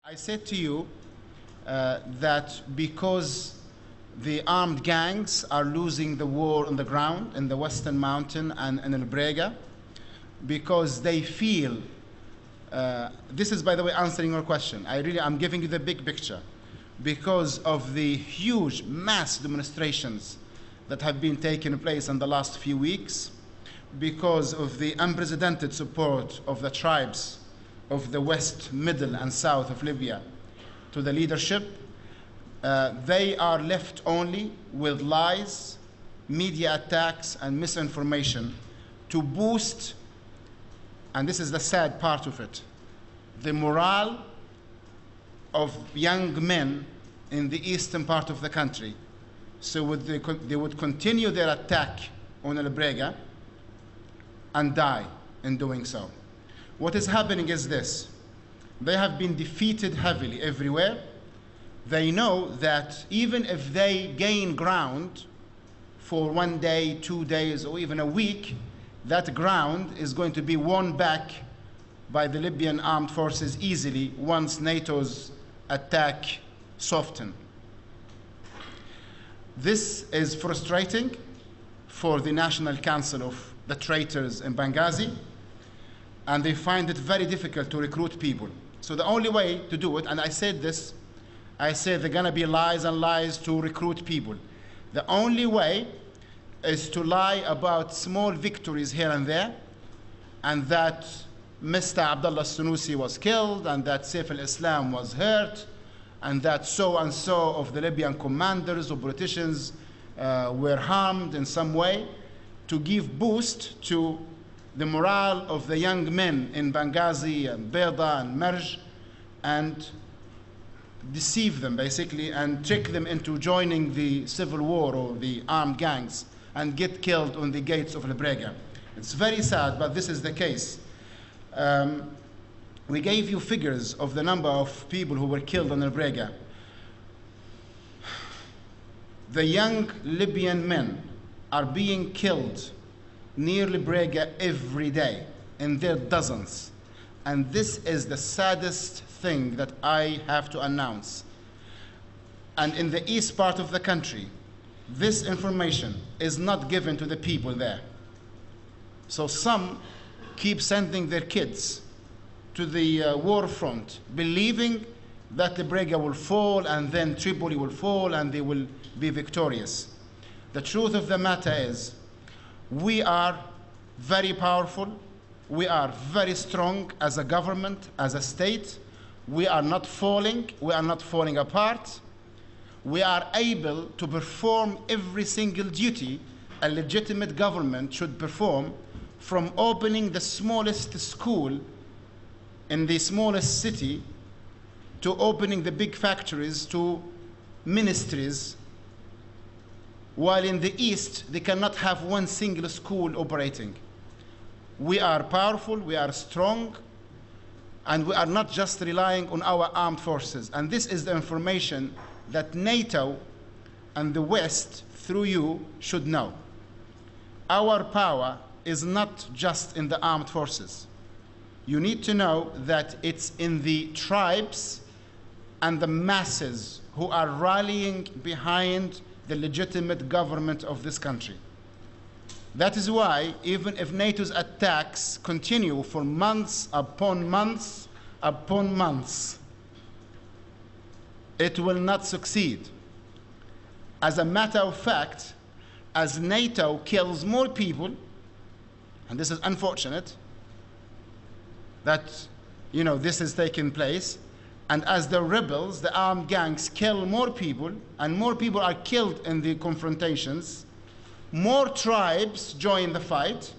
I said to you that because the armed gangs are losing the war on the ground in the Western Mountain and in Brega, because they feel, this is, by the way, answering your question. I'm giving you the big picture. Because of the huge mass demonstrations that have been taking place in the last few weeks, because of the unprecedented support of the tribes of the west, middle, and south of Libya to the leadership, they are left only with lies, media attacks, and misinformation to boost, and this is the sad part of it, the morale of young men in the eastern part of the country. So they would continue their attack on El Brega and die in doing so. What is happening is this: they have been defeated heavily everywhere. They know that even if they gain ground for 1 day, 2 days, or even a week, that ground is going to be won back by the Libyan armed forces easily once NATO's attack soften. This is frustrating for the National Council of the traitors in Benghazi, and they find it very difficult to recruit people. So the only way to do it, and I said this, I said there are gonna be lies and lies to recruit people. The only way is to lie about small victories here and there, and that Mr. Abdullah Sunusi was killed, and that Saif al-Islam was hurt, and that so and so of the Libyan commanders or politicians were harmed in some way, to give boost to the morale of the young men in Benghazi and Brega and Marj, and deceive them basically and trick them into joining the civil war or the armed gangs and get killed on the gates of El Brega. It's very sad, but this is the case. We gave you figures of the number of people who were killed on El Brega. The young Libyan men are being killed near Brega every day, in their dozens. And this is the saddest thing that I have to announce. And in the east part of the country, this information is not given to the people there. So some keep sending their kids to the war front, believing that the Brega will fall and then Tripoli will fall and they will be victorious. The truth of the matter is, we are very powerful, we are very strong as a government, as a state. We are not falling, we are not falling apart. We are able to perform every single duty a legitimate government should perform, from opening the smallest school in the smallest city, to opening the big factories, to ministries, while in the east they cannot have one single school operating. We are powerful, we are strong, and we are not just relying on our armed forces. And this is the information that NATO and the West, through you, should know. Our power is not just in the armed forces. You need to know that it's in the tribes and the masses who are rallying behind the legitimate government of this country. That is why, even if NATO's attacks continue for months upon months upon months, it will not succeed. As a matter of fact, as NATO kills more people, and this is unfortunate that this is taking place, and as the rebels, the armed gangs, kill more people, and more people are killed in the confrontations, more tribes join the fight,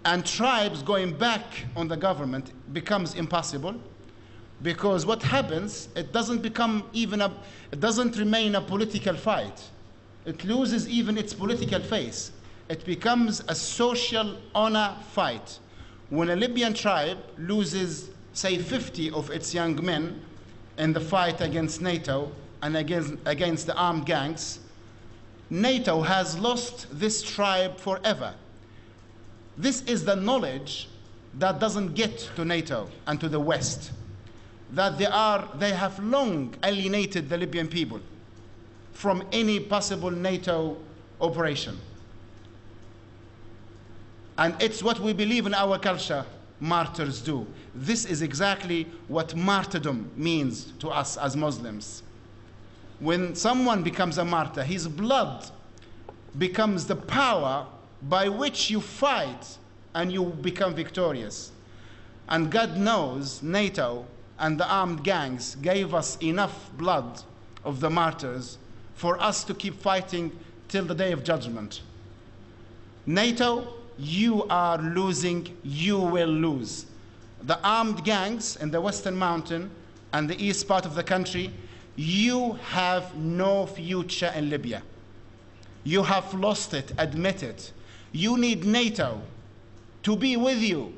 and tribes going back on the government becomes impossible, because what happens, it doesn't remain a political fight. It loses even its political face. It becomes a social honor fight. When a Libyan tribe loses, say, 50 of its young men in the fight against NATO and against the armed gangs, NATO has lost this tribe forever. This is the knowledge that doesn't get to NATO and to the West. that they have long alienated the Libyan people from any possible NATO operation. And it's what we believe in our culture, martyrs do. This is exactly what martyrdom means to us as Muslims. When someone becomes a martyr, his blood becomes the power by which you fight and you become victorious. And God knows NATO and the armed gangs gave us enough blood of the martyrs for us to keep fighting till the day of judgment. NATO, you are losing, you will lose. The armed gangs in the Western Mountain and the east part of the country, you have no future in Libya. You have lost it, admit it. You need NATO to be with you,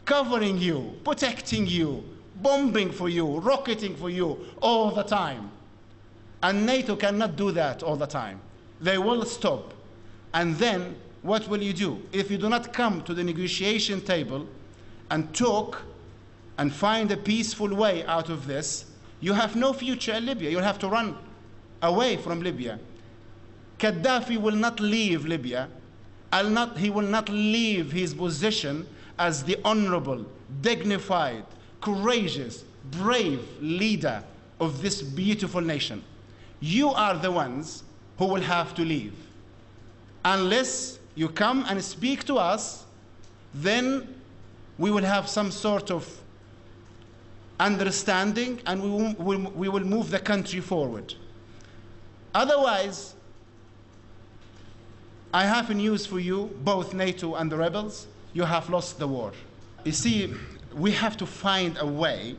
covering you, protecting you, bombing for you, rocketing for you all the time. And NATO cannot do that all the time. They will stop. And then what will you do? If you do not come to the negotiation table and talk and find a peaceful way out of this, you have no future in Libya. You'll have to run away from Libya. Gaddafi will not leave Libya. He will not leave his position as the honorable, dignified, courageous, brave leader of this beautiful nation. You are the ones who will have to leave. Unless you come and speak to us, then we will have some sort of understanding and we will move the country forward. Otherwise, I have news for you, both NATO and the rebels. You have lost the war. You see, we have to find a way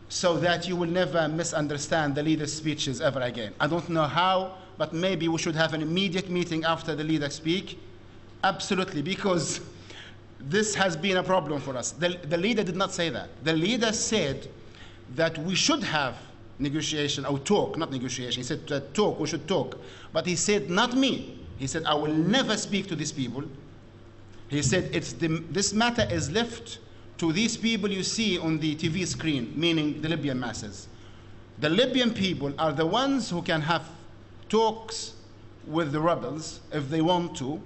so that you will never misunderstand the leader's speeches ever again. I don't know how, but maybe we should have an immediate meeting after the leader speak. Absolutely, because this has been a problem for us. The leader did not say that. The leader said that we should have negotiation, or talk, not negotiation. He said talk, we should talk. But he said, not me. He said, I will never speak to these people. He said, this matter is left to these people you see on the TV screen, meaning the Libyan masses. The Libyan people are the ones who can have talks with the rebels if they want to,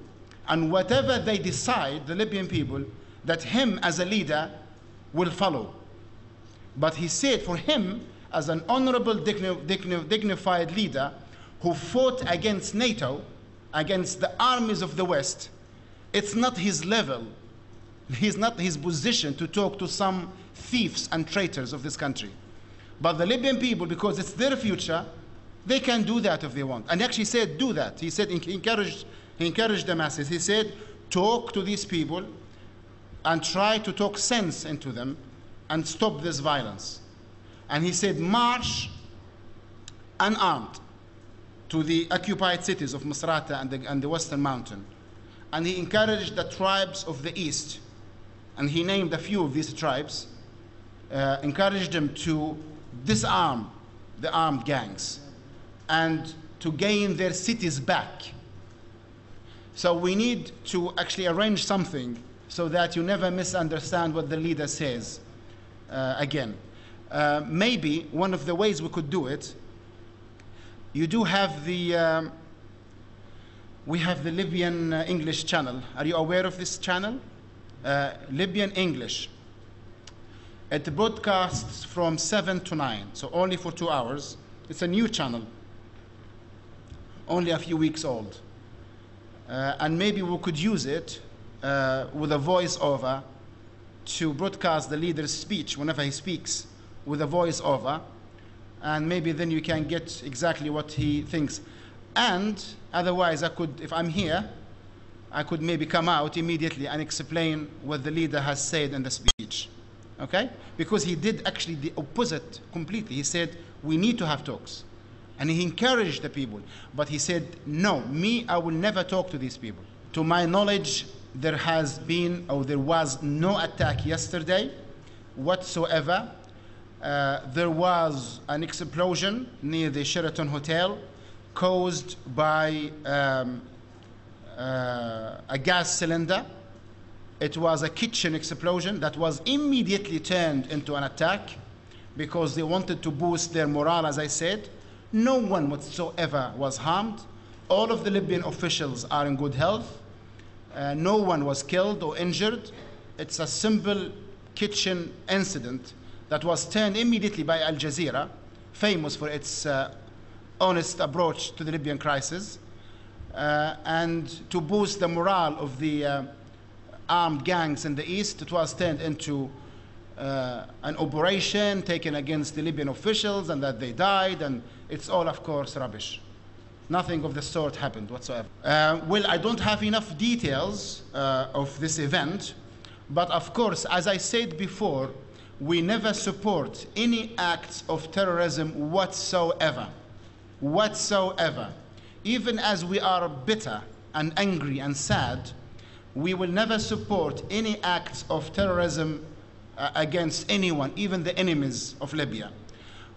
and whatever they decide, the Libyan people, that him as a leader will follow. But he said for him, as an honorable, dignified leader who fought against NATO, against the armies of the West, it's not his level, it's not his position to talk to some thieves and traitors of this country. But the Libyan people, because it's their future, they can do that if they want. And he actually said, do that. He said, he encouraged the masses. He said, talk to these people and try to talk sense into them and stop this violence. And he said, march unarmed to the occupied cities of Misrata and the Western Mountain. And he encouraged the tribes of the East, and he named a few of these tribes, encouraged them to disarm the armed gangs and to gain their cities back. So we need to actually arrange something so that you never misunderstand what the leader says again. Maybe one of the ways we could do it, you do have we have the Libyan English channel. Are you aware of this channel? Libyan English. It broadcasts from 7 to 9, so only for 2 hours. It's a new channel, only a few weeks old. And maybe we could use it with a voice-over to broadcast the leader's speech whenever he speaks with a voice-over, and maybe then you can get exactly what he thinks. And otherwise, I could, if I'm here, I could maybe come out immediately and explain what the leader has said in the speech. Okay? Because he did actually the opposite completely. He said, we need to have talks. And he encouraged the people. But he said, no, I will never talk to these people. To my knowledge, there has been, or there was no attack yesterday whatsoever. There was an explosion near the Sheraton Hotel caused by a gas cylinder. It was a kitchen explosion that was immediately turned into an attack. because they wanted to boost their morale, as I said. No one whatsoever was harmed. All of the Libyan officials are in good health. No one was killed or injured. It's a simple kitchen incident that was turned immediately by Al Jazeera, famous for its honest approach to the Libyan crisis, and to boost the morale of the armed gangs in the east. It was turned into an operation taken against the Libyan officials, and that they died, and it's all, of course, rubbish. Nothing of the sort happened whatsoever. Well, I don't have enough details of this event, but of course, as I said before, we never support any acts of terrorism whatsoever. Whatsoever. Even as we are bitter and angry and sad, we will never support any acts of terrorism against anyone, even the enemies of Libya.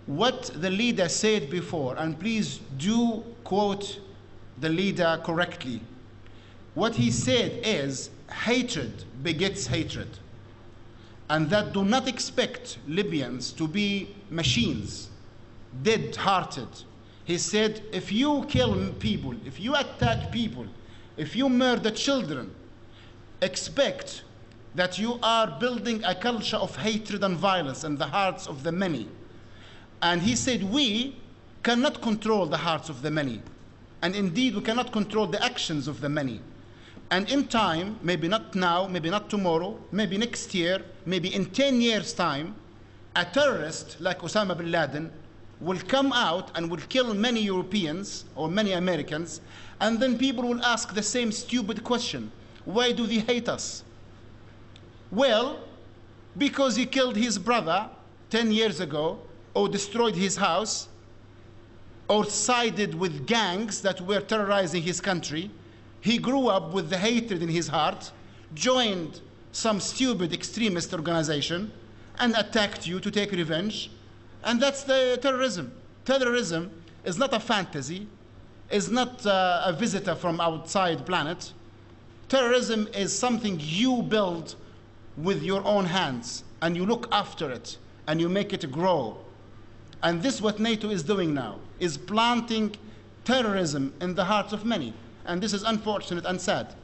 What the leader said before, and please do quote the leader correctly, what he said is, hatred begets hatred. And that do not expect Libyans to be machines, dead-hearted. He said, if you kill people, if you attack people, if you murder children, expect that you are building a culture of hatred and violence in the hearts of the many. And he said, we cannot control the hearts of the many. And indeed, we cannot control the actions of the many. And in time, maybe not now, maybe not tomorrow, maybe next year, maybe in 10 years' time, a terrorist like Osama bin Laden will come out and will kill many Europeans or many Americans, and then people will ask the same stupid question: why do they hate us? Well, because he killed his brother 10 years ago, or destroyed his house, or sided with gangs that were terrorizing his country. He grew up with the hatred in his heart, joined some stupid extremist organization, and attacked you to take revenge. And that's the terrorism. Terrorism is not a fantasy, is not a visitor from outside planet. Terrorism is something you build with your own hands, and you look after it, and you make it grow. And this is what NATO is doing now, is planting terrorism in the hearts of many. And this is unfortunate and sad.